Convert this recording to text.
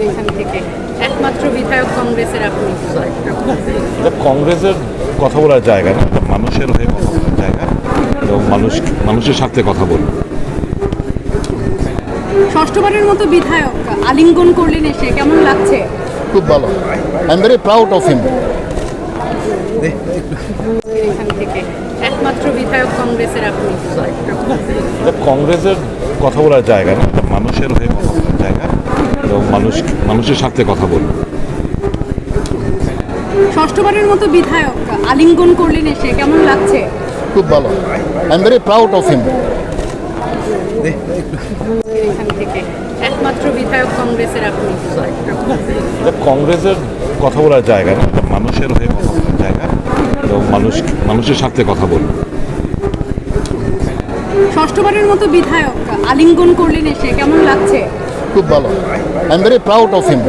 এখান থেকে একমাত্র বিধায়ক কংগ্রেসের আপনি। কংগ্রেসের কথা বলার জায়গা না, এটা মানুষের হয়ে কথা বলার জায়গা এবং মানুষের সাথে কথা বলবো। ষষ্ঠবারের মতো বিধায়ক আলিঙ্গন করলেন, এসে কেমন লাগছে? খুব ভালো, I am very proud of him. এখান থেকে একমাত্র বিধায়ক কংগ্রেসের আপনি। কংগ্রেসের কথা বলার জায়গা না, এটা মানুষের হয়ে কথা বলার জায়গা এবং মানুষের সাথে কথা বলবো। ষষ্ঠবারের মতো বিধায়ক আলিঙ্গন করলেন, এসে কেমন লাগছে? খুব ভালো, I am very proud of him. এখান থেকে একমাত্র বিধায়ক কংগ্রেসের আপনি। কংগ্রেসের কথা বলার জায়গা না, এটা মানুষের হয়ে কথা বলার জায়গা এবং মানুষের সাথে কথা বলবো। ষষ্ঠবারের মতো বিধায়ক আলিঙ্গন করলেন, এসে কেমন লাগছে? খুব ভালো, I am very proud of him.